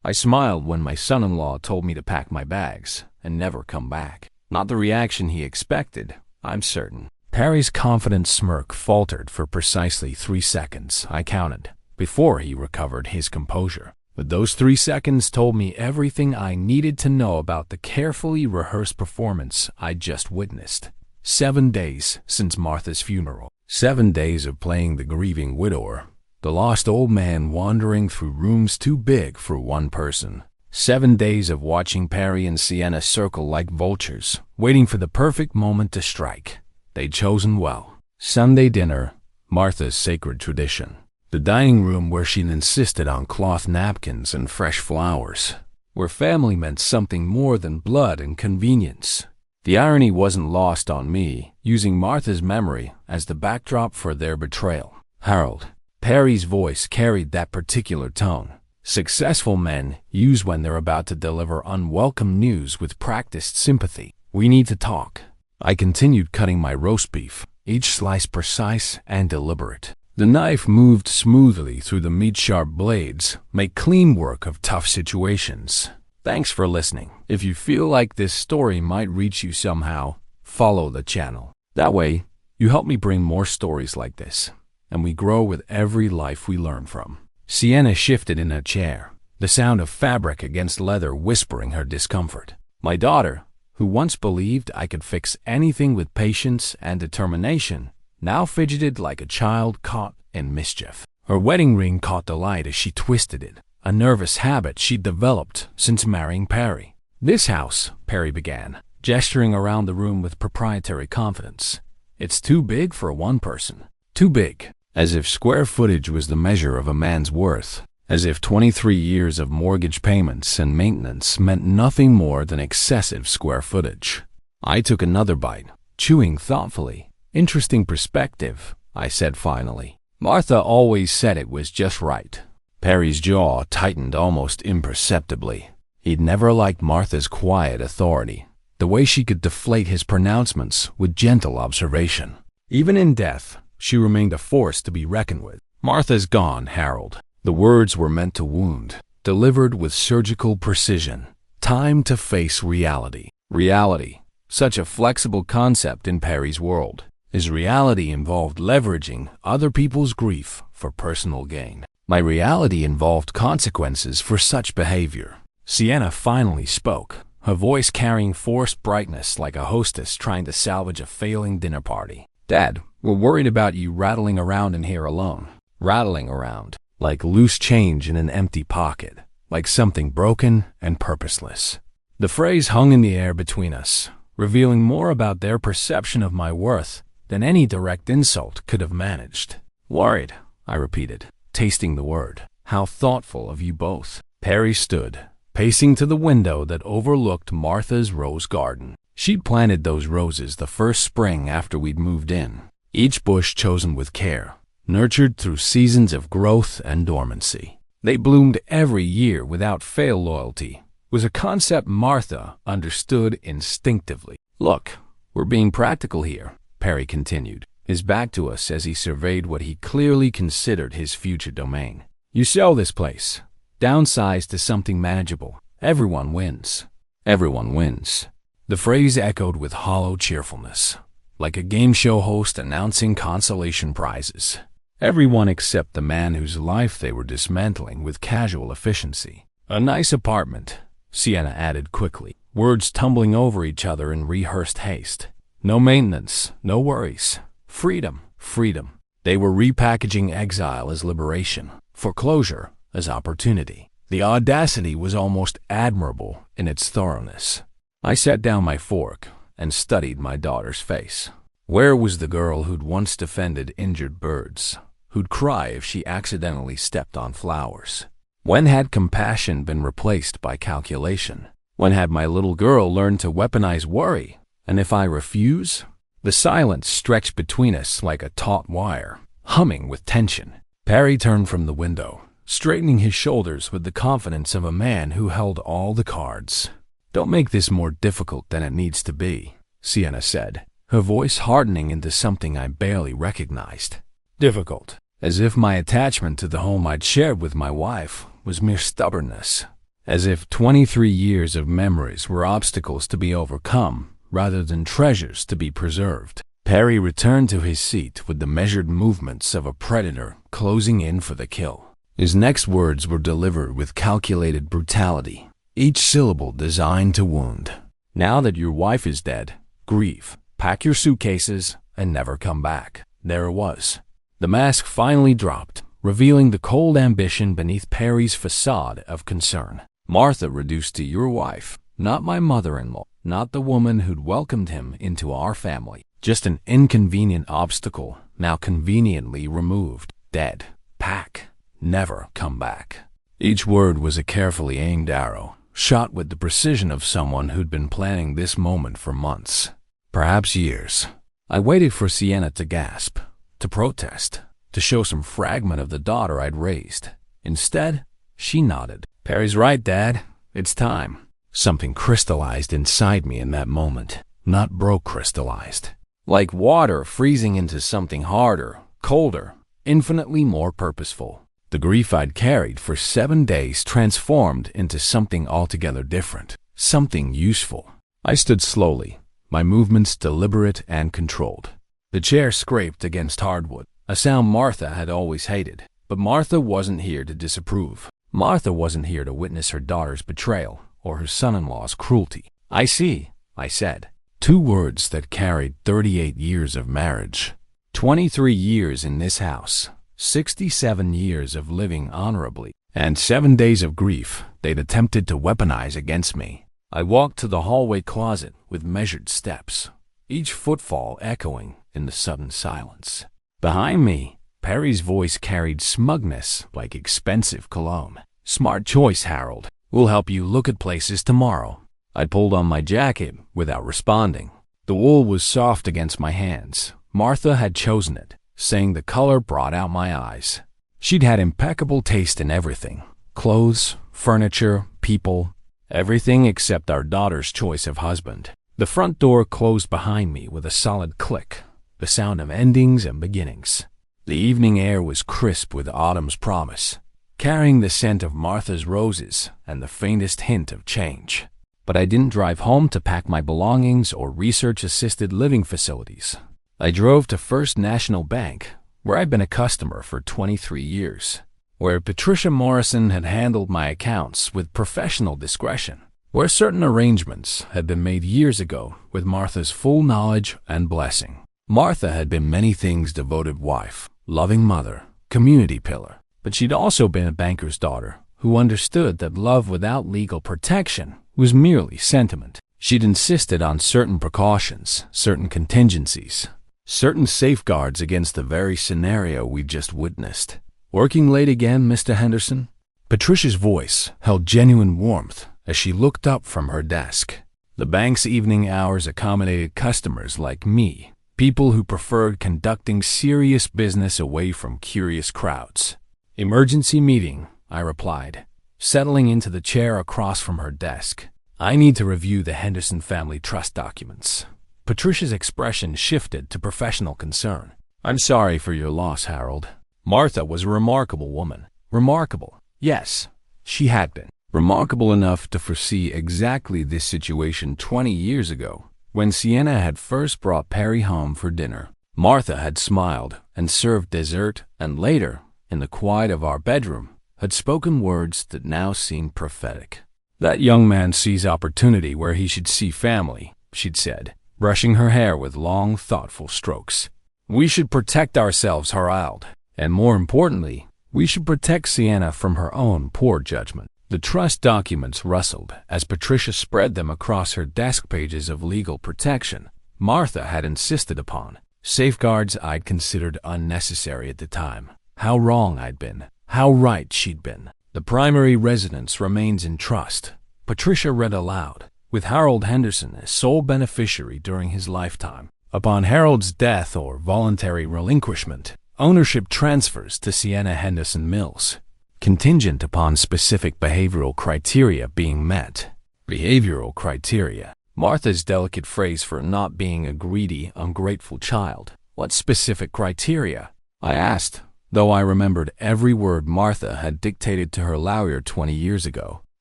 I smiled when my son-in-law told me to pack my bags and never come back. Not the reaction he expected, I'm certain. Perry's confident smirk faltered for precisely 3 seconds, I counted, before he recovered his composure. But those 3 seconds told me everything I needed to know about the carefully rehearsed performance I just witnessed. 7 days since Martha's funeral. 7 days of playing the grieving widower, the lost old man wandering through rooms too big for one person. 7 days of watching Perry and Sienna circle like vultures, waiting for the perfect moment to strike. They'd chosen well. Sunday dinner, Martha's sacred tradition. The dining room where she'd insisted on cloth napkins and fresh flowers. Where family meant something more than blood and convenience. The irony wasn't lost on me, using Martha's memory as the backdrop for their betrayal. Harold. Perry's voice carried that particular tone. Successful men use when they're about to deliver unwelcome news with practiced sympathy. We need to talk. I continued cutting my roast beef, each slice precise and deliberate. The knife moved smoothly through the meat-sharp blades, make clean work of tough situations. Thanks for listening. If you feel like this story might reach you somehow, follow the channel. That way, you help me bring more stories like this, and we grow with every life we learn from. Sienna shifted in her chair, the sound of fabric against leather whispering her discomfort. My daughter, who once believed I could fix anything with patience and determination, now fidgeted like a child caught in mischief. Her wedding ring caught the light as she twisted it, a nervous habit she'd developed since marrying Perry. This house, Perry began, gesturing around the room with proprietary confidence. It's too big for one person. Too big. As if square footage was the measure of a man's worth. As if 23 years of mortgage payments and maintenance meant nothing more than excessive square footage. I took another bite, chewing thoughtfully. Interesting perspective, I said finally. Martha always said it was just right. Perry's jaw tightened almost imperceptibly. He'd never liked Martha's quiet authority, the way she could deflate his pronouncements with gentle observation. Even in death, she remained a force to be reckoned with. Martha's gone, Harold. The words were meant to wound, delivered with surgical precision. Time to face reality. Reality, such a flexible concept in Perry's world. His reality involved leveraging other people's grief for personal gain. My reality involved consequences for such behavior. Sienna finally spoke, her voice carrying forced brightness like a hostess trying to salvage a failing dinner party. Dad, we're worried about you rattling around in here alone. Rattling around, like loose change in an empty pocket, like something broken and purposeless. The phrase hung in the air between us, revealing more about their perception of my worth than any direct insult could have managed. Worried, I repeated, tasting the word. How thoughtful of you both. Perry stood, pacing to the window that overlooked Martha's rose garden. She'd planted those roses the first spring after we'd moved in, each bush chosen with care, nurtured through seasons of growth and dormancy. They bloomed every year without fail. Loyalty was a concept Martha understood instinctively. Look, we're being practical here, Perry continued, his back to us as he surveyed what he clearly considered his future domain. You sell this place, downsize to something manageable. Everyone wins. Everyone wins. The phrase echoed with hollow cheerfulness, like a game show host announcing consolation prizes. Everyone except the man whose life they were dismantling with casual efficiency. A nice apartment, Sienna added quickly, words tumbling over each other in rehearsed haste. No maintenance, no worries. Freedom, freedom. They were repackaging exile as liberation, foreclosure as opportunity. The audacity was almost admirable in its thoroughness. I set down my fork and studied my daughter's face. Where was the girl who'd once defended injured birds, who'd cry if she accidentally stepped on flowers? When had compassion been replaced by calculation? When had my little girl learned to weaponize worry? And if I refuse? The silence stretched between us like a taut wire, humming with tension. Perry turned from the window, straightening his shoulders with the confidence of a man who held all the cards. Don't make this more difficult than it needs to be, Sienna said, her voice hardening into something I barely recognized. Difficult, as if my attachment to the home I'd shared with my wife was mere stubbornness. as if 23 years of memories were obstacles to be overcome rather than treasures to be preserved. Perry returned to his seat with the measured movements of a predator closing in for the kill. His next words were delivered with calculated brutality, each syllable designed to wound. "Now that your wife is dead, grieve, pack your suitcases, and never come back." There it was. The mask finally dropped, revealing the cold ambition beneath Perry's facade of concern. Martha reduced to your wife, not my mother-in-law, not the woman who'd welcomed him into our family. Just an inconvenient obstacle, now conveniently removed. Dead. Pack. Never come back. Each word was a carefully aimed arrow, shot with the precision of someone who'd been planning this moment for months, perhaps years. I waited for Sienna to gasp, to protest, to show some fragment of the daughter I'd raised. Instead, she nodded. "Perry's right, Dad. It's time." Something crystallized inside me in that moment, not crystallized. Like water freezing into something harder, colder, infinitely more purposeful. The grief I'd carried for 7 days transformed into something altogether different, something useful. I stood slowly, my movements deliberate and controlled. The chair scraped against hardwood, a sound Martha had always hated. But Martha wasn't here to disapprove. Martha wasn't here to witness her daughter's betrayal or her son-in-law's cruelty. "I see," I said. 2 words that carried 38 years of marriage, 23 years in this house, 67 years of living honorably, and 7 days of grief they'd attempted to weaponize against me. I walked to the hallway closet with measured steps, each footfall echoing in the sudden silence. Behind me, Perry's voice carried smugness like expensive cologne. "Smart choice, Harold. We'll help you look at places tomorrow." I pulled on my jacket without responding. The wool was soft against my hands. Martha had chosen it, saying the color brought out my eyes. She'd had impeccable taste in everything. Clothes, furniture, people, everything except our daughter's choice of husband. The front door closed behind me with a solid click, the sound of endings and beginnings. The evening air was crisp with autumn's promise, carrying the scent of Martha's roses and the faintest hint of change. But I didn't drive home to pack my belongings or research assisted living facilities. I drove to First National Bank, where I'd been a customer for 23 years, where Patricia Morrison had handled my accounts with professional discretion, where certain arrangements had been made years ago with Martha's full knowledge and blessing. Martha had been many things: devoted wife, loving mother, community pillar, but she'd also been a banker's daughter who understood that love without legal protection was merely sentiment. She'd insisted on certain precautions, certain contingencies, certain safeguards against the very scenario we'd just witnessed. "Working late again, Mr. Henderson?" Patricia's voice held genuine warmth as she looked up from her desk. The bank's evening hours accommodated customers like me, people who preferred conducting serious business away from curious crowds. "Emergency meeting," I replied, settling into the chair across from her desk. "I need to review the Henderson family trust documents." Patricia's expression shifted to professional concern. "I'm sorry for your loss, Harold." Martha was a remarkable woman. Remarkable. Yes, she had been. Remarkable enough to foresee exactly this situation 20 years ago, when Sienna had first brought Perry home for dinner. Martha had smiled and served dessert, and later, in the quiet of our bedroom, had spoken words that now seemed prophetic. "That young man sees opportunity where he should see family," she'd said, brushing her hair with long, thoughtful strokes. "We should protect ourselves, Harold, and more importantly, we should protect Sienna from her own poor judgment." The trust documents rustled as Patricia spread them across her desk, pages of legal protection Martha had insisted upon, safeguards I'd considered unnecessary at the time. How wrong I'd been, how right she'd been. "The primary residence remains in trust," Patricia read aloud, "with Harold Henderson as sole beneficiary during his lifetime. Upon Harold's death or voluntary relinquishment, ownership transfers to Sienna Henderson Mills, contingent upon specific behavioral criteria being met." Behavioral criteria. Martha's delicate phrase for not being a greedy, ungrateful child. What specific criteria? I asked, though I remembered every word Martha had dictated to her lawyer 20 years ago.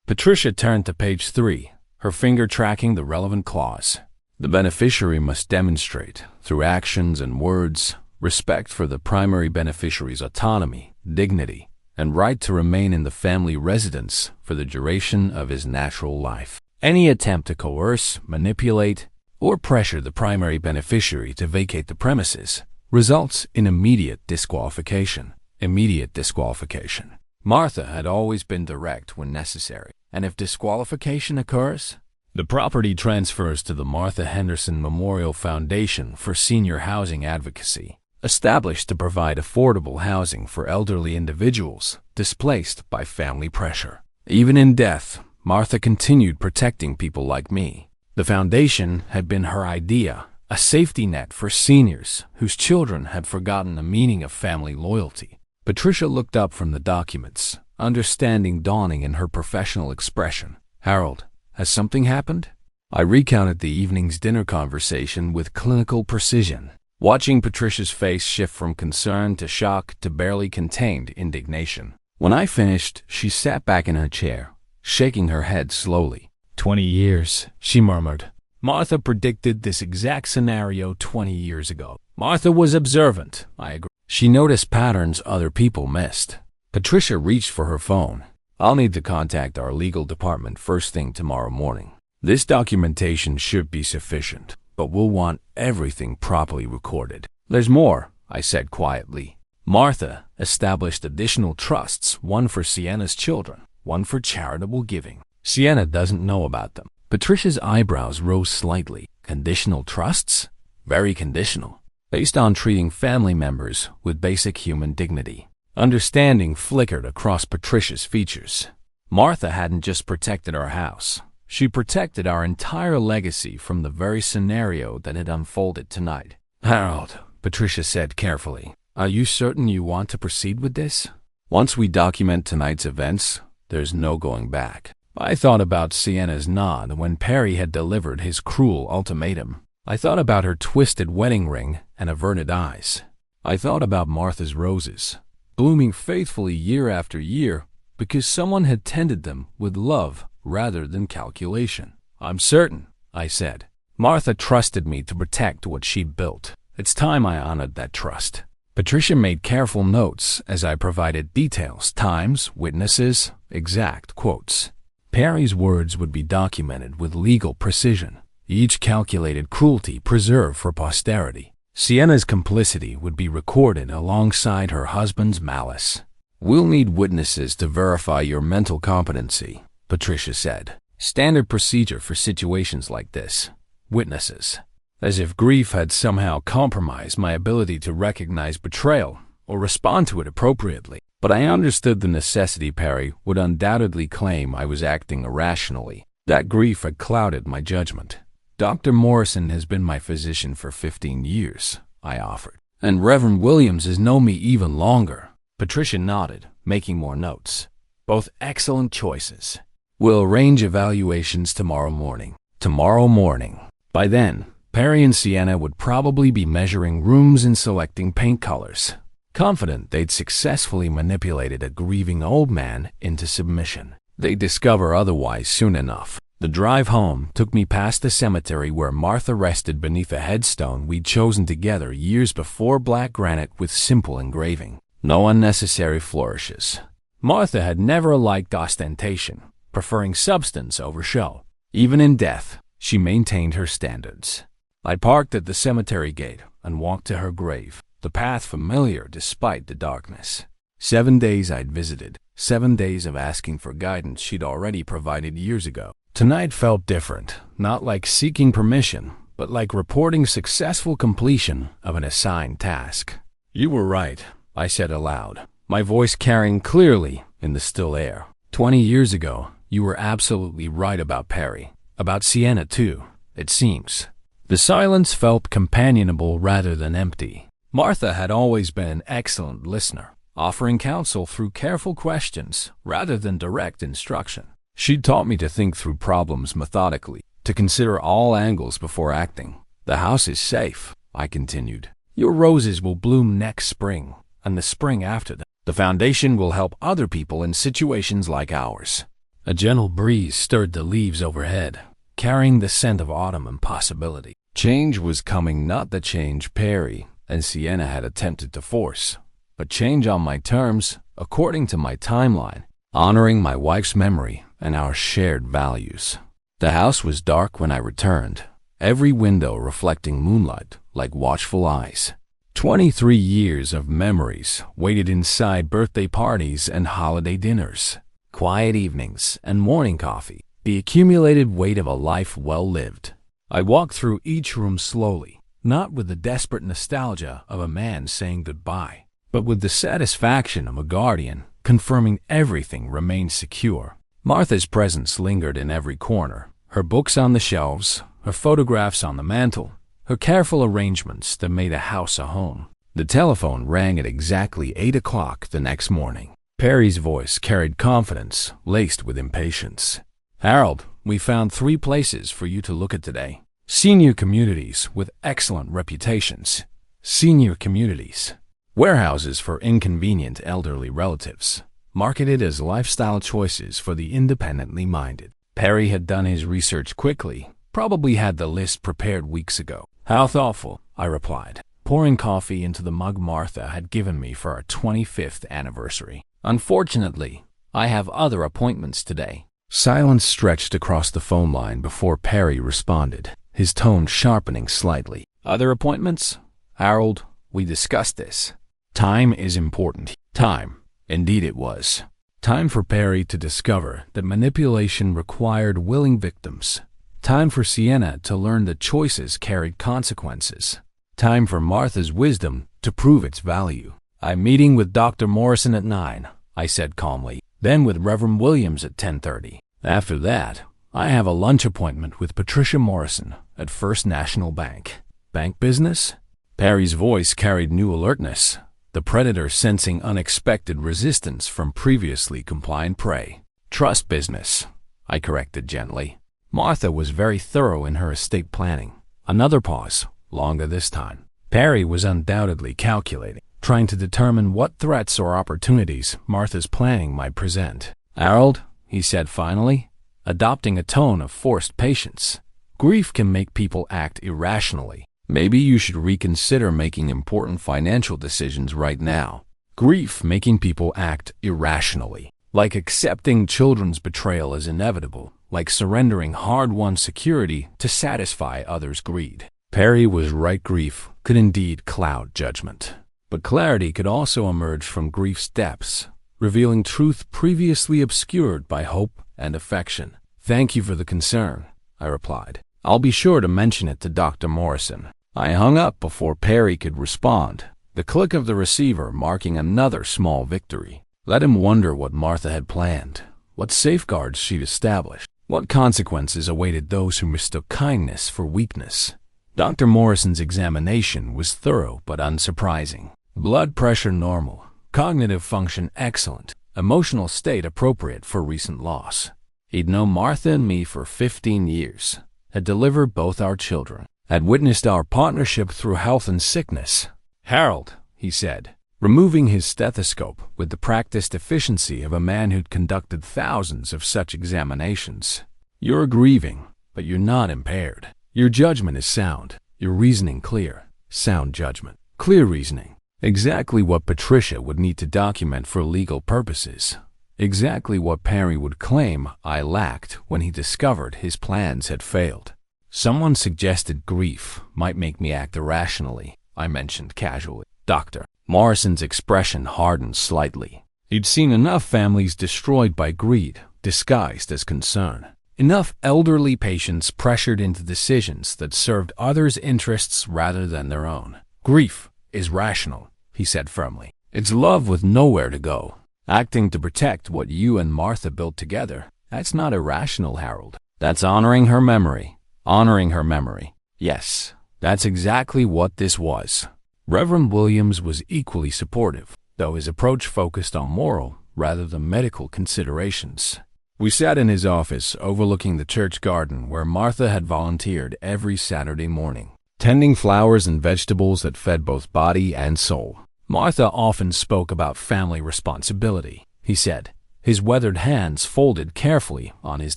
Patricia turned to page 3, her finger tracking the relevant clause. The beneficiary must demonstrate, through actions and words, respect for the primary beneficiary's autonomy, dignity, and right to remain in the family residence for the duration of his natural life. Any attempt to coerce, manipulate, or pressure the primary beneficiary to vacate the premises results in immediate disqualification. Immediate disqualification. Martha had always been direct when necessary, and if disqualification occurs, the property transfers to the Martha Henderson Memorial Foundation for Senior Housing Advocacy, established to provide affordable housing for elderly individuals displaced by family pressure. Even in death, Martha continued protecting people like me. The foundation had been her idea, a safety net for seniors whose children had forgotten the meaning of family loyalty. Patricia looked up from the documents, understanding dawning in her professional expression. "Harold, has something happened?" I recounted the evening's dinner conversation with clinical precision, watching Patricia's face shift from concern to shock to barely contained indignation. When I finished, she sat back in her chair, shaking her head slowly. 20 years, she murmured. Martha predicted this exact scenario 20 years ago. Martha was observant, I agree. She noticed patterns other people missed. Patricia reached for her phone. "I'll need to contact our legal department first thing tomorrow morning. This documentation should be sufficient, but we'll want everything properly recorded." "There's more," I said quietly. Martha established additional trusts, one for Sienna's children, one for charitable giving. Sienna doesn't know about them. Patricia's eyebrows rose slightly. Conditional trusts? Very conditional. Based on treating family members with basic human dignity. Understanding flickered across Patricia's features. Martha hadn't just protected our house. She protected our entire legacy from the very scenario that had unfolded tonight. "Harold," Patricia said carefully, "are you certain you want to proceed with this? Once we document tonight's events, there's no going back." I thought about Sienna's nod when Perry had delivered his cruel ultimatum. I thought about her twisted wedding ring and averted eyes. I thought about Martha's roses, blooming faithfully year after year because someone had tended them with love rather than calculation. "I'm certain," I said. "Martha trusted me to protect what she'd built. It's time I honored that trust." Patricia made careful notes as I provided details, times, witnesses, exact quotes. Perry's words would be documented with legal precision, each calculated cruelty preserved for posterity. Sienna's complicity would be recorded alongside her husband's malice. "We'll need witnesses to verify your mental competency," Patricia said. "Standard procedure for situations like this. Witnesses." As if grief had somehow compromised my ability to recognize betrayal or respond to it appropriately. But I understood the necessity. Perry would undoubtedly claim I was acting irrationally. That grief had clouded my judgment. "Dr. Morrison has been my physician for 15 years, I offered. "And Reverend Williams has known me even longer." Patricia nodded, making more notes. "Both excellent choices. We'll arrange evaluations tomorrow morning." Tomorrow morning. By then, Perry and Sienna would probably be measuring rooms and selecting paint colors, confident they'd successfully manipulated a grieving old man into submission. They'd discover otherwise soon enough. The drive home took me past the cemetery where Martha rested beneath a headstone we'd chosen together years before, black granite with simple engraving. No unnecessary flourishes. Martha had never liked ostentation, preferring substance over show. Even in death, she maintained her standards. I parked at the cemetery gate and walked to her grave, the path familiar despite the darkness. 7 days I'd visited, 7 days of asking for guidance she'd already provided years ago. Tonight felt different, not like seeking permission, but like reporting successful completion of an assigned task. "You were right," I said aloud, my voice carrying clearly in the still air. 20 years ago, you were absolutely right about Perry, about Sienna too, it seems. The silence felt companionable rather than empty. Martha had always been an excellent listener, offering counsel through careful questions rather than direct instruction. She'd taught me to think through problems methodically, to consider all angles before acting. "The house is safe," I continued. "Your roses will bloom next spring, and the spring after that. The foundation will help other people in situations like ours." A gentle breeze stirred the leaves overhead, carrying the scent of autumn and possibility. Change was coming, not the change Perry and Sienna had attempted to force, but change on my terms, according to my timeline, honoring my wife's memory and our shared values. The house was dark when I returned, every window reflecting moonlight like watchful eyes. 23 years of memories waited inside birthday parties and holiday dinners, quiet evenings and morning coffee, the accumulated weight of a life well lived. I walked through each room slowly, not with the desperate nostalgia of a man saying goodbye, but with the satisfaction of a guardian confirming everything remained secure. Martha's presence lingered in every corner, her books on the shelves, her photographs on the mantel, her careful arrangements that made a house a home. The telephone rang at exactly 8 o'clock the next morning. Perry's voice carried confidence laced with impatience. "Harold, we found 3 places for you to look at today. Senior communities with excellent reputations. Senior communities. Warehouses for inconvenient elderly relatives. Marketed as lifestyle choices for the independently minded." Perry had done his research quickly, probably had the list prepared weeks ago. "How thoughtful," I replied, pouring coffee into the mug Martha had given me for our 25th anniversary. "Unfortunately, I have other appointments today." Silence stretched across the phone line before Perry responded, his tone sharpening slightly. "Other appointments? Harold, we discussed this. Time is important." Time. Indeed it was. Time for Perry to discover that manipulation required willing victims. Time for Sienna to learn that choices carried consequences. Time for Martha's wisdom to prove its value. "I'm meeting with Dr. Morrison at 9, I said calmly, then with Reverend Williams at 10:30. After that, I have a lunch appointment with Patricia Morrison at First National Bank. Bank business? Perry's voice carried new alertness, the predator sensing unexpected resistance from previously compliant prey. Trust business, I corrected gently. Martha was very thorough in her estate planning. Another pause, longer this time. Perry was undoubtedly calculating, trying to determine what threats or opportunities Martha's planning might present. "Harold," he said finally, adopting a tone of forced patience, "grief can make people act irrationally. Maybe you should reconsider making important financial decisions right now." Grief making people act irrationally, like accepting children's betrayal as inevitable, like surrendering hard-won security to satisfy others' greed. Perry was right. Grief could indeed cloud judgment. But clarity could also emerge from grief's depths, revealing truth previously obscured by hope and affection. "Thank you for the concern," I replied. "I'll be sure to mention it to Dr. Morrison." I hung up before Perry could respond, the click of the receiver marking another small victory. Let him wonder what Martha had planned, what safeguards she'd established, what consequences awaited those who mistook kindness for weakness. Dr. Morrison's examination was thorough but unsurprising. Blood pressure normal, cognitive function excellent, emotional state appropriate for recent loss. He'd known Martha and me for 15 years, had delivered both our children, had witnessed our partnership through health and sickness. "Harold," he said, removing his stethoscope with the practiced efficiency of a man who'd conducted thousands of such examinations. "You're grieving, but you're not impaired. Your judgment is sound, your reasoning clear. Sound judgment, clear reasoning. Exactly what Patricia would need to document for legal purposes. Exactly what Perry would claim I lacked when he discovered his plans had failed." "Someone suggested grief might make me act irrationally," I mentioned casually. Dr. Morrison's expression hardened slightly. He'd seen enough families destroyed by greed, disguised as concern. Enough elderly patients pressured into decisions that served others' interests rather than their own. "Grief is rational," he said firmly. "It's love with nowhere to go. Acting to protect what you and Martha built together. That's not irrational, Harold. That's honoring her memory. Honoring her memory. Yes, that's exactly what this was." Reverend Williams was equally supportive, though his approach focused on moral rather than medical considerations. We sat in his office overlooking the church garden where Martha had volunteered every Saturday morning, tending flowers and vegetables that fed both body and soul. "Martha often spoke about family responsibility," he said, his weathered hands folded carefully on his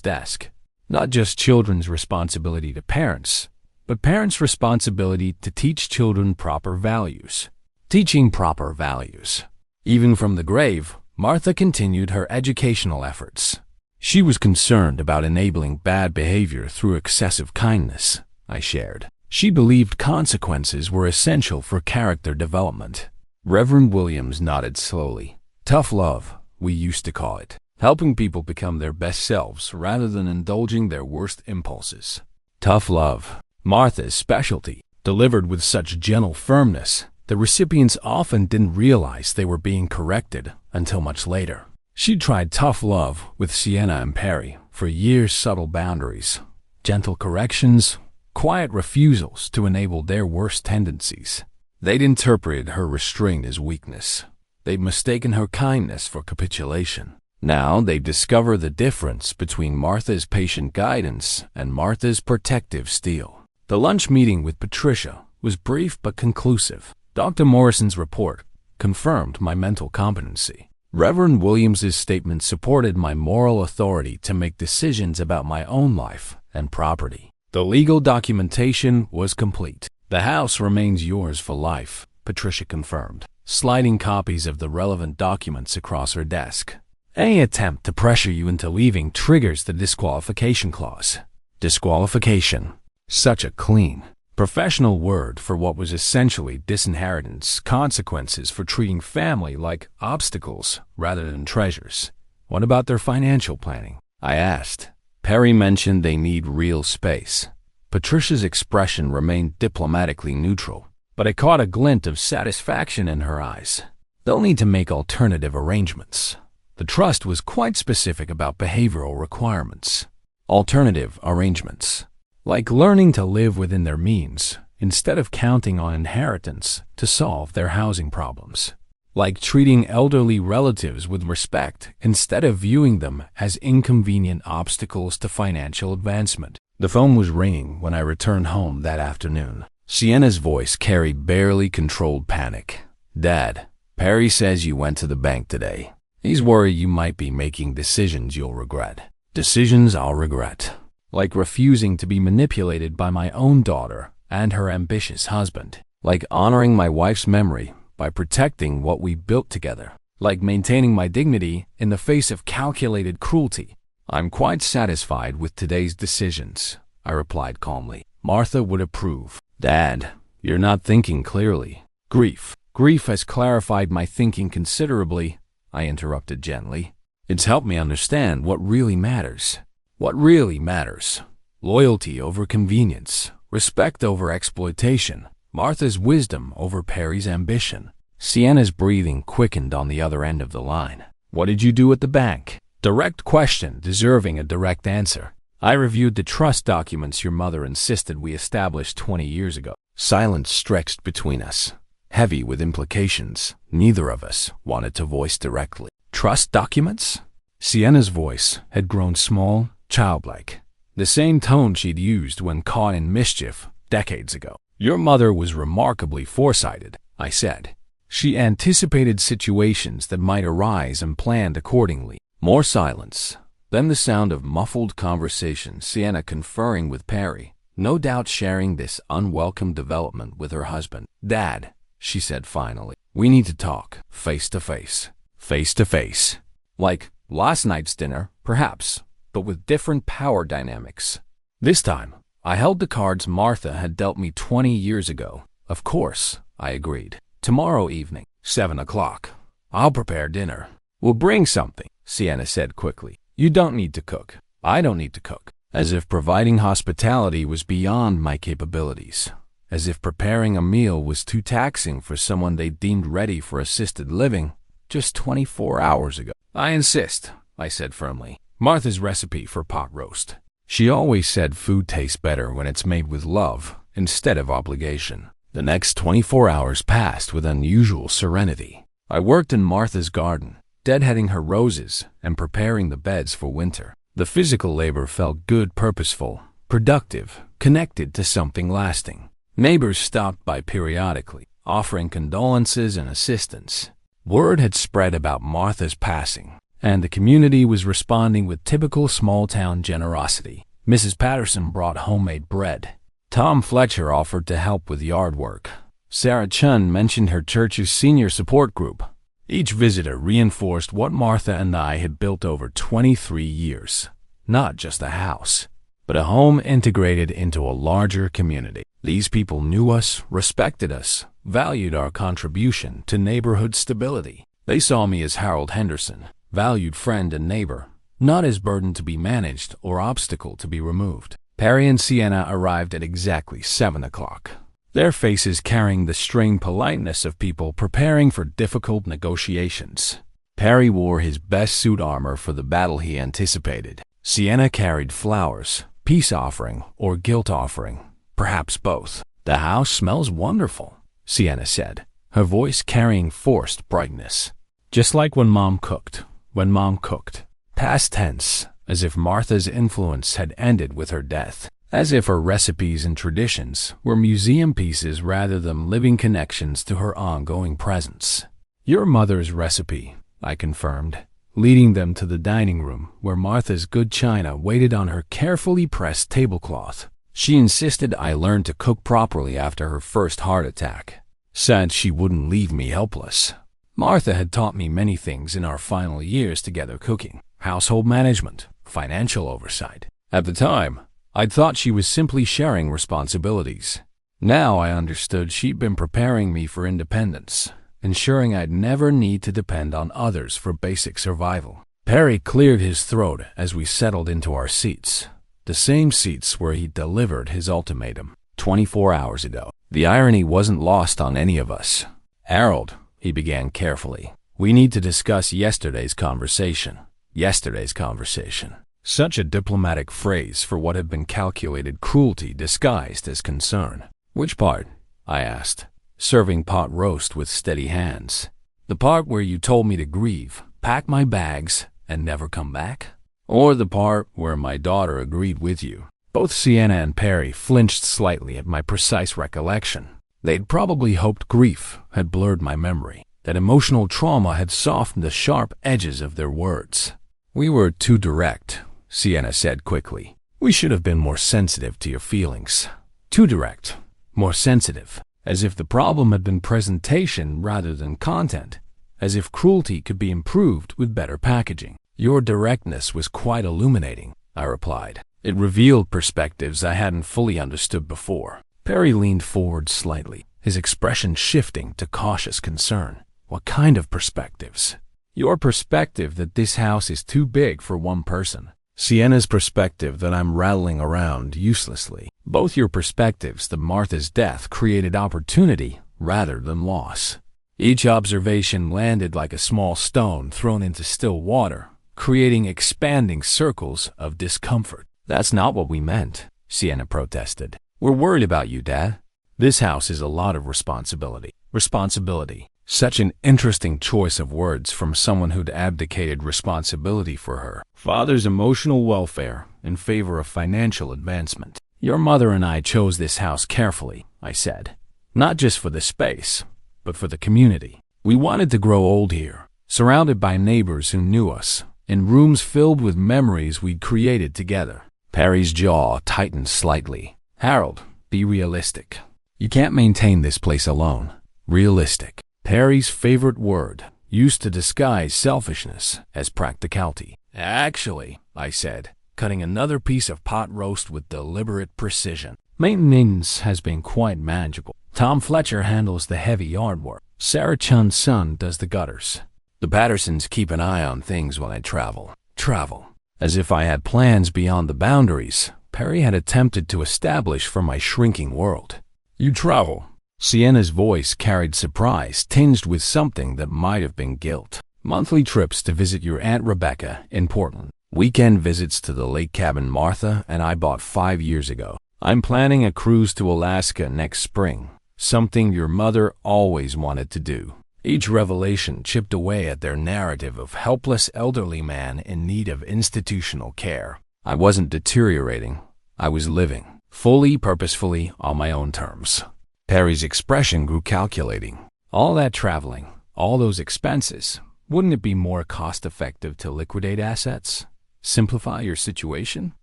desk. Not just children's responsibility to parents, but parents' responsibility to teach children proper values. Teaching proper values. Even from the grave, Martha continued her educational efforts. She was concerned about enabling bad behavior through excessive kindness, I shared. She believed consequences were essential for character development. Reverend Williams nodded slowly. Tough love, we used to call it. Helping people become their best selves rather than indulging their worst impulses. Tough love, Martha's specialty. Delivered with such gentle firmness, the recipients often didn't realize they were being corrected until much later. She tried tough love with Sienna and Perry for years. Subtle boundaries, gentle corrections, quiet refusals to enable their worst tendencies. They'd interpreted her restraint as weakness. They'd mistaken her kindness for capitulation. Now they discover the difference between Martha's patient guidance and Martha's protective steel. The lunch meeting with Patricia was brief but conclusive. Dr. Morrison's report confirmed my mental competency. Reverend Williams's statement supported my moral authority to make decisions about my own life and property. The legal documentation was complete. The house remains yours for life, Patricia confirmed, sliding copies of the relevant documents across her desk. Any attempt to pressure you into leaving triggers the disqualification clause. Disqualification. Such a clean, professional word for what was essentially disinheritance consequences for treating family like obstacles rather than treasures. What about their financial planning? I asked. Perry mentioned they need real space. Patricia's expression remained diplomatically neutral, but I caught a glint of satisfaction in her eyes. They'll need to make alternative arrangements. The trust was quite specific about behavioral requirements. Alternative arrangements. Like learning to live within their means instead of counting on inheritance to solve their housing problems. Like treating elderly relatives with respect instead of viewing them as inconvenient obstacles to financial advancement. The phone was ringing when I returned home that afternoon. Sienna's voice carried barely controlled panic. Dad, Perry says you went to the bank today. He's worried you might be making decisions you'll regret. Decisions I'll regret. Like refusing to be manipulated by my own daughter and her ambitious husband. Like honoring my wife's memory by protecting what we built together. Like maintaining my dignity in the face of calculated cruelty. I'm quite satisfied with today's decisions, I replied calmly. Martha would approve. Dad, you're not thinking clearly. Grief. Grief has clarified my thinking considerably, I interrupted gently. It's helped me understand what really matters. What really matters. Loyalty over convenience. Respect over exploitation. Martha's wisdom over Perry's ambition. Sienna's breathing quickened on the other end of the line. What did you do at the bank? Direct question deserving a direct answer. I reviewed the trust documents your mother insisted we established 20 years ago. Silence stretched between us, heavy with implications neither of us wanted to voice directly. Trust documents? Sienna's voice had grown small, childlike, the same tone she'd used when caught in mischief decades ago. Your mother was remarkably foresighted, I said. She anticipated situations that might arise and planned accordingly. More silence, then the sound of muffled conversation, Sienna conferring with Perry, no doubt sharing this unwelcome development with her husband. Dad, she said finally, we need to talk, face to face. Face to face. Like last night's dinner, perhaps, but with different power dynamics. This time, I held the cards Martha had dealt me 20 years ago. Of course, I agreed. Tomorrow evening, 7 o'clock. I'll prepare dinner. We'll bring something, Sienna said quickly. You don't need to cook. I don't need to cook. As if providing hospitality was beyond my capabilities. As if preparing a meal was too taxing for someone they deemed ready for assisted living just 24 hours ago. I insist, I said firmly. Martha's recipe for pot roast. She always said food tastes better when it's made with love instead of obligation. The next 24 hours passed with unusual serenity. I worked in Martha's garden, deadheading her roses and preparing the beds for winter. The physical labor felt good, purposeful, productive, connected to something lasting. Neighbors stopped by periodically, offering condolences and assistance. Word had spread about Martha's passing, and the community was responding with typical small-town generosity. Mrs. Patterson brought homemade bread. Tom Fletcher offered to help with yard work. Sarah Chun mentioned her church's senior support group. Each visitor reinforced what Martha and I had built over 23 years. Not just a house, but a home integrated into a larger community. These people knew us, respected us, valued our contribution to neighborhood stability. They saw me as Harold Henderson, valued friend and neighbor, not as burden to be managed or obstacle to be removed. Perry and Sienna arrived at exactly 7 o'clock, their faces carrying the strained politeness of people preparing for difficult negotiations. Perry wore his best suit armor for the battle he anticipated. Sienna carried flowers, peace offering or guilt offering, perhaps both. "The house smells wonderful," Sienna said, her voice carrying forced brightness. "Just like when Mom cooked. When Mom cooked." Past tense, as if Martha's influence had ended with her death. As if her recipes and traditions were museum pieces rather than living connections to her ongoing presence. "Your mother's recipe," I confirmed, leading them to the dining room where Martha's good china waited on her carefully pressed tablecloth. She insisted I learn to cook properly after her first heart attack. Said she wouldn't leave me helpless. Martha had taught me many things in our final years together: cooking, household management, financial oversight. At the time, I'd thought she was simply sharing responsibilities. Now I understood she'd been preparing me for independence, ensuring I'd never need to depend on others for basic survival. Perry cleared his throat as we settled into our seats, the same seats where he'd delivered his ultimatum 24 hours ago. The irony wasn't lost on any of us. "Harold," he began carefully, "we need to discuss yesterday's conversation." Yesterday's conversation. Such a diplomatic phrase for what had been calculated cruelty disguised as concern. "Which part?" I asked, serving pot roast with steady hands. "The part where you told me to grieve, pack my bags, and never come back? Or the part where my daughter agreed with you?" Both Sienna and Perry flinched slightly at my precise recollection. They'd probably hoped grief had blurred my memory, that emotional trauma had softened the sharp edges of their words. "We were too direct," Sienna said quickly. "We should have been more sensitive to your feelings." Too direct, more sensitive, as if the problem had been presentation rather than content, as if cruelty could be improved with better packaging. "Your directness was quite illuminating," I replied. It revealed perspectives I hadn't fully understood before. Perry leaned forward slightly, his expression shifting to cautious concern. "What kind of perspectives?" "Your perspective that this house is too big for one person. Sienna's perspective that I'm rattling around uselessly. Both your perspectives that Martha's death created opportunity rather than loss." Each observation landed like a small stone thrown into still water, creating expanding circles of discomfort. "That's not what we meant," Sienna protested. "We're worried about you, Dad. This house is a lot of responsibility." Responsibility. Such an interesting choice of words from someone who'd abdicated responsibility for her father's emotional welfare in favor of financial advancement. "Your mother and I chose this house carefully," I said. "Not just for the space, but for the community. We wanted to grow old here, surrounded by neighbors who knew us, in rooms filled with memories we'd created together." Perry's jaw tightened slightly. "Harold, be realistic. You can't maintain this place alone." Realistic. Perry's favorite word, used to disguise selfishness as practicality. "Actually," I said, cutting another piece of pot roast with deliberate precision, "maintenance has been quite manageable. Tom Fletcher handles the heavy yard work. Sarah Chun's son does the gutters. The Pattersons keep an eye on things when I travel." Travel. As if I had plans beyond the boundaries Perry had attempted to establish for my shrinking world. "You travel?" Sienna's voice carried surprise tinged with something that might have been guilt. "Monthly trips to visit your Aunt Rebecca in Portland. Weekend visits to the lake cabin Martha and I bought 5 years ago. I'm planning a cruise to Alaska next spring, something your mother always wanted to do." Each revelation chipped away at their narrative of helpless elderly man in need of institutional care. I wasn't deteriorating. I was living, fully, purposefully, on my own terms. Perry's expression grew calculating. "All that traveling, all those expenses, Wouldn't it be more cost-effective to liquidate assets? Simplify your situation?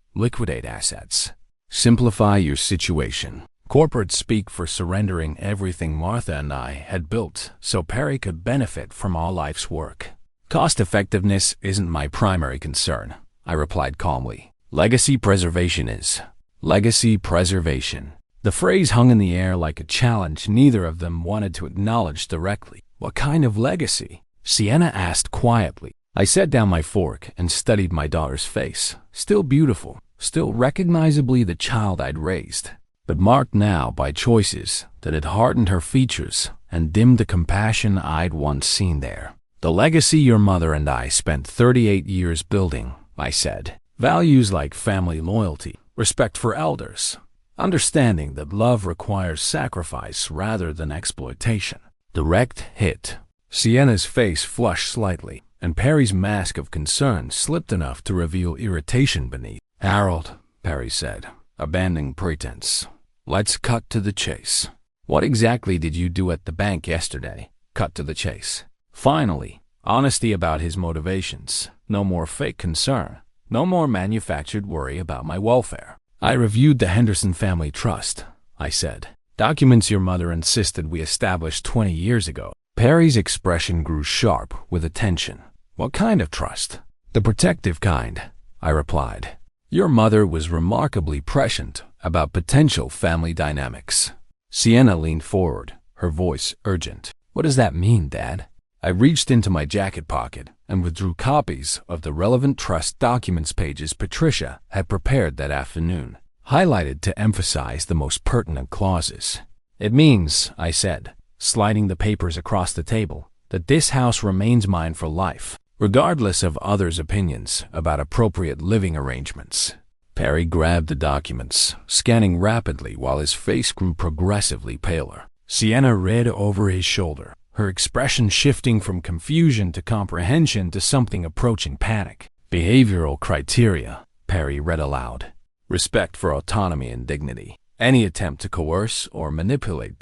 Liquidate assets. Simplify your situation. Corporate speak for surrendering everything Martha and I had built so Perry could benefit from all life's work. Cost-effectiveness isn't my primary concern, I replied calmly. Legacy preservation is. Legacy preservation. The phrase hung in the air like a challenge neither of them wanted to acknowledge directly. What kind of legacy? Sienna asked quietly. I set down my fork and studied my daughter's face. Still beautiful, still recognizably the child I'd raised, but marked now by choices that had hardened her features and dimmed the compassion I'd once seen there. The legacy your mother and I spent 38 years building, I said. Values like family loyalty, respect for elders, understanding that love requires sacrifice rather than exploitation. Direct hit. Sienna's face flushed slightly, and Perry's mask of concern slipped enough to reveal irritation beneath. Harold, Perry said, abandoning pretense. Let's cut to the chase. What exactly did you do at the bank yesterday? Cut to the chase. Finally, honesty about his motivations. No more fake concern. No more manufactured worry about my welfare. I reviewed the Henderson family trust, I said. Documents your mother insisted we established 20 years ago. Perry's expression grew sharp with attention. What kind of trust? The protective kind, I replied. Your mother was remarkably prescient about potential family dynamics. Sienna leaned forward, her voice urgent. What does that mean, Dad? I reached into my jacket pocket and withdrew copies of the relevant trust documents pages Patricia had prepared that afternoon, highlighted to emphasize the most pertinent clauses. It means, I said, sliding the papers across the table, that this house remains mine for life, regardless of others' opinions about appropriate living arrangements. Perry grabbed the documents, scanning rapidly while his face grew progressively paler. Sienna read over his shoulder, her expression shifting from confusion to comprehension to something approaching panic. Behavioral criteria, Perry read aloud. Respect for autonomy and dignity. Any attempt to coerce or manipulate ...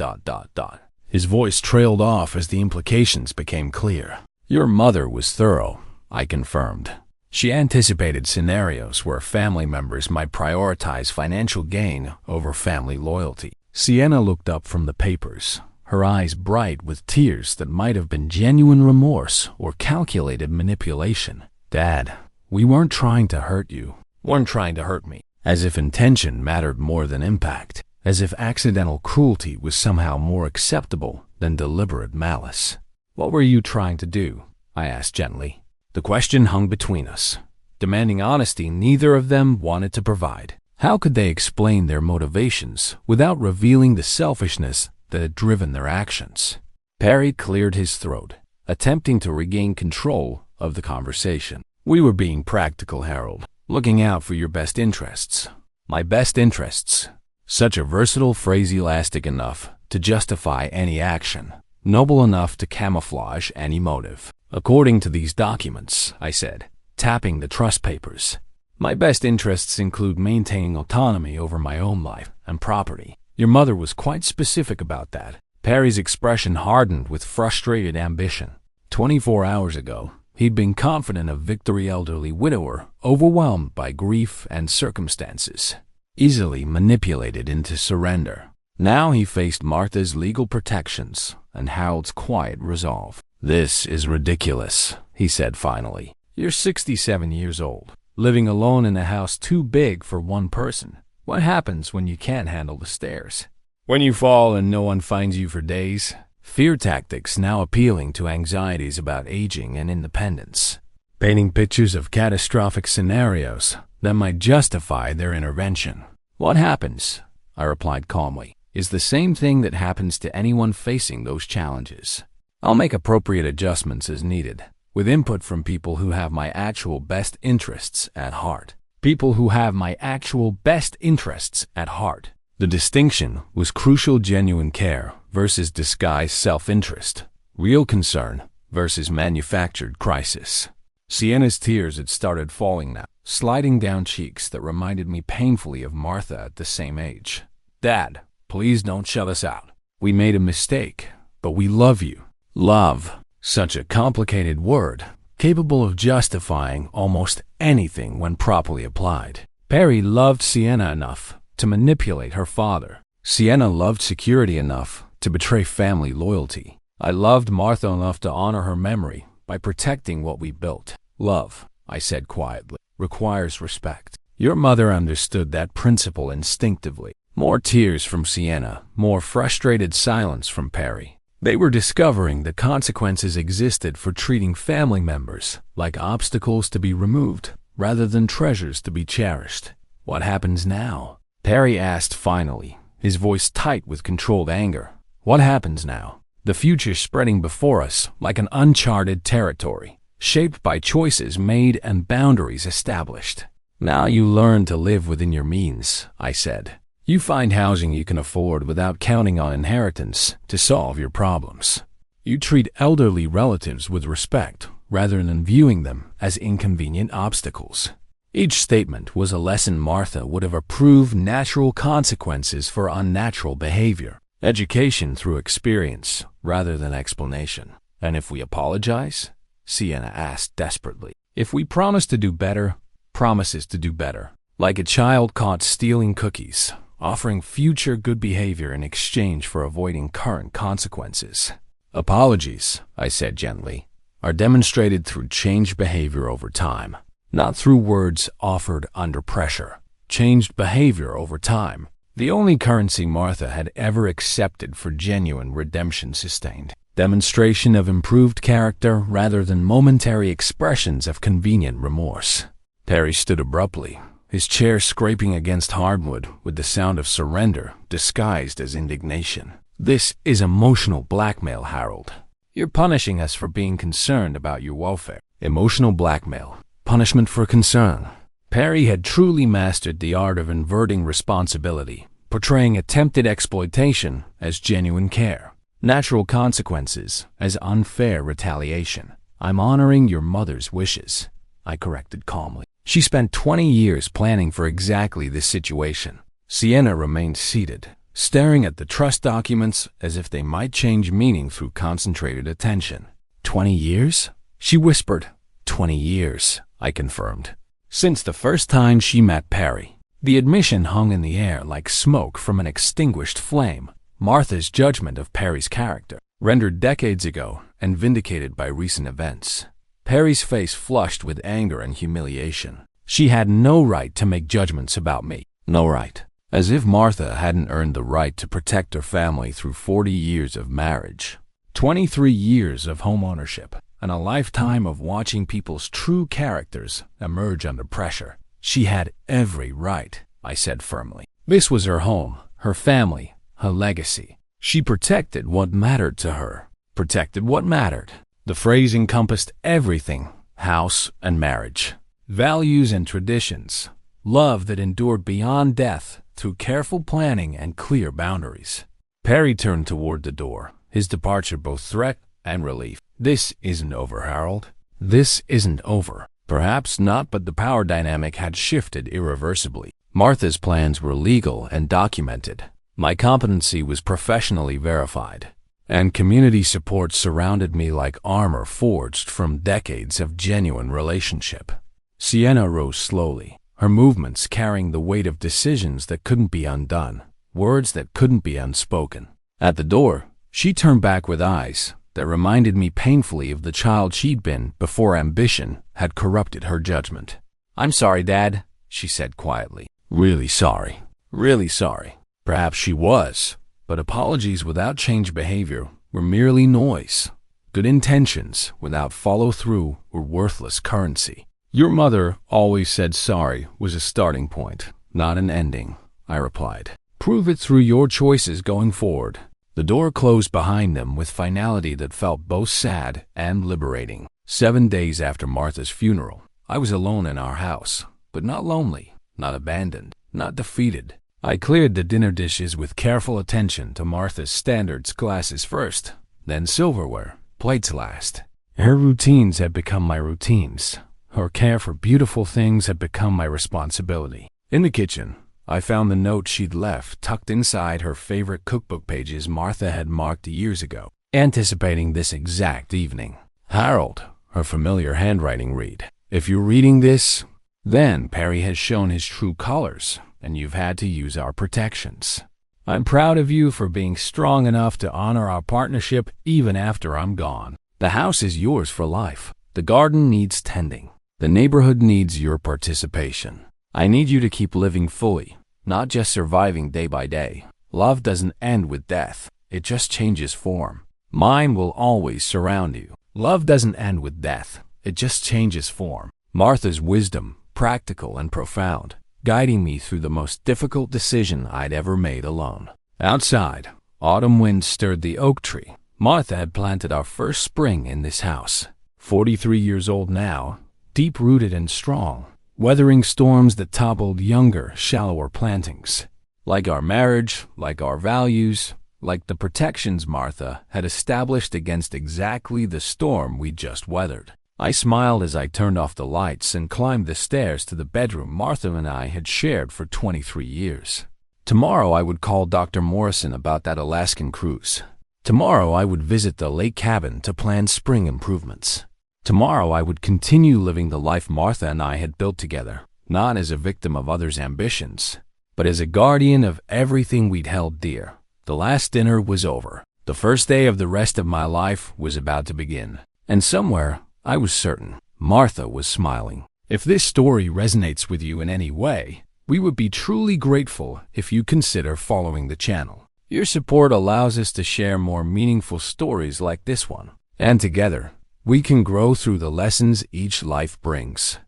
His voice trailed off as the implications became clear. Your mother was thorough, I confirmed. She anticipated scenarios where family members might prioritize financial gain over family loyalty. Sienna looked up from the papers, her eyes bright with tears that might have been genuine remorse or calculated manipulation. Dad, we weren't trying to hurt you. Weren't trying to hurt me. As if intention mattered more than impact. As if accidental cruelty was somehow more acceptable than deliberate malice. What were you trying to do? I asked gently. The question hung between us, demanding honesty neither of them wanted to provide. How could they explain their motivations without revealing the selfishness that had driven their actions? Perry cleared his throat, attempting to regain control of the conversation. We were being practical, Harold, looking out for your best interests. My best interests. Such a versatile phrase, elastic enough to justify any action, noble enough to camouflage any motive. According to these documents, I said, tapping the trust papers, my best interests include maintaining autonomy over my own life and property. Your mother was quite specific about that. Perry's expression hardened with frustrated ambition. 24 hours ago, he'd been confident of victory, elderly widower, overwhelmed by grief and circumstances, easily manipulated into surrender. Now he faced Martha's legal protections and Harold's quiet resolve. This is ridiculous, he said finally. You're 67 years old, living alone in a house too big for one person. What happens when you can't handle the stairs? When you fall and no one finds you for days? Fear tactics now appealing to anxieties about aging and independence, painting pictures of catastrophic scenarios that might justify their intervention. What happens, I replied calmly, is the same thing that happens to anyone facing those challenges. I'll make appropriate adjustments as needed, with input from people who have my actual best interests at heart. People who have my actual best interests at heart. The distinction was crucial: genuine care versus disguised self-interest, real concern versus manufactured crisis. Sienna's tears had started falling now, sliding down cheeks that reminded me painfully of Martha at the same age. Dad, please don't shut us out. We made a mistake, but we love you. Love, Such a complicated word, capable of justifying almost anything when properly applied. Perry loved Sienna enough to manipulate her father. Sienna loved security enough to betray family loyalty. I loved Martha enough to honor her memory by protecting what we built. Love, I said quietly, requires respect. Your mother understood that principle instinctively. More tears from Sienna, more frustrated silence from Perry. They were discovering the consequences existed for treating family members like obstacles to be removed rather than treasures to be cherished. What happens now? Perry asked finally, his voice tight with controlled anger. What happens now? The future spreading before us like an uncharted territory, shaped by choices made and boundaries established. Now you learn to live within your means, I said. You find housing you can afford without counting on inheritance to solve your problems. You treat elderly relatives with respect rather than viewing them as inconvenient obstacles. Each statement was a lesson Martha would have approved natural consequences for unnatural behavior. Education through experience rather than explanation. And if we apologize? Sienna asked desperately. If we promise to do better, promises to do better. Like a child caught stealing cookies, offering future good behavior in exchange for avoiding current consequences. Apologies, I said gently, are demonstrated through changed behavior over time, not through words offered under pressure. Changed behavior over time, the only currency Martha had ever accepted for genuine redemption sustained. Demonstration of improved character rather than momentary expressions of convenient remorse. Perry stood abruptly, his chair scraping against hardwood with the sound of surrender disguised as indignation. This is emotional blackmail, Harold. You're punishing us for being concerned about your welfare. Emotional blackmail. Punishment for concern. Perry had truly mastered the art of inverting responsibility, portraying attempted exploitation as genuine care, natural consequences as unfair retaliation. I'm honoring your mother's wishes, I corrected calmly. She spent 20 years planning for exactly this situation. Sienna remained seated, staring at the trust documents as if they might change meaning through concentrated attention. 20 years? She whispered. 20 years, I confirmed. Since the first time she met Perry. The admission hung in the air like smoke from an extinguished flame. Martha's judgment of Perry's character, rendered decades ago and vindicated by recent events. Perry's face flushed with anger and humiliation. She had no right to make judgments about me. No right. As if Martha hadn't earned the right to protect her family through 40 years of marriage, 23 years of home ownership, and a lifetime of watching people's true characters emerge under pressure. She had every right, I said firmly. This was her home, her family, her legacy. She protected what mattered to her. Protected what mattered. The phrase encompassed everything, house and marriage, values and traditions, love that endured beyond death through careful planning and clear boundaries. Perry turned toward the door, his departure both threat and relief. This isn't over, Harold. This isn't over. Perhaps not, but the power dynamic had shifted irreversibly. Martha's plans were legal and documented. My competency was professionally verified. And community support surrounded me like armor forged from decades of genuine relationship. Sienna rose slowly, her movements carrying the weight of decisions that couldn't be undone, words that couldn't be unspoken. At the door, she turned back with eyes that reminded me painfully of the child she'd been before ambition had corrupted her judgment. I'm sorry, Dad, she said quietly. Really sorry. Really sorry. Perhaps she was. But apologies without changed behavior were merely noise. Good intentions without follow-through were worthless currency. Your mother always said sorry was a starting point, not an ending, I replied. Prove it through your choices going forward. The door closed behind them with finality that felt both sad and liberating. 7 days after Martha's funeral, I was alone in our house, but not lonely, not abandoned, not defeated. I cleared the dinner dishes with careful attention to Martha's standards, glasses first, then silverware, plates last. Her routines had become my routines. Her care for beautiful things had become my responsibility. In the kitchen, I found the note she'd left tucked inside her favorite cookbook pages Martha had marked years ago. anticipating this exact evening. Harold, her familiar handwriting read. If you're reading this, then Perry has shown his true colors, and you've had to use our protections. I'm proud of you for being strong enough to honor our partnership even after I'm gone. The house is yours for life. The garden needs tending. The neighborhood needs your participation. I need you to keep living fully, not just surviving day by day. Love doesn't end with death. It just changes form. Mine will always surround you. Love doesn't end with death. It just changes form. Martha's wisdom, practical and profound, guiding me through the most difficult decision I'd ever made alone. Outside, autumn winds stirred the oak tree. Martha had planted our first spring in this house. 43 years old now, deep-rooted and strong, weathering storms that toppled younger, shallower plantings. Like our marriage, like our values, like the protections Martha had established against exactly the storm we just weathered. I smiled as I turned off the lights and climbed the stairs to the bedroom Martha and I had shared for 23 years. Tomorrow I would call Dr. Morrison about that Alaskan cruise. Tomorrow I would visit the lake cabin to plan spring improvements. Tomorrow I would continue living the life Martha and I had built together, not as a victim of others' ambitions, but as a guardian of everything we'd held dear. The last dinner was over. The first day of the rest of my life was about to begin. And somewhere, I was certain, Martha was smiling. If this story resonates with you in any way, we would be truly grateful if you consider following the channel. Your support allows us to share more meaningful stories like this one. And together, we can grow through the lessons each life brings.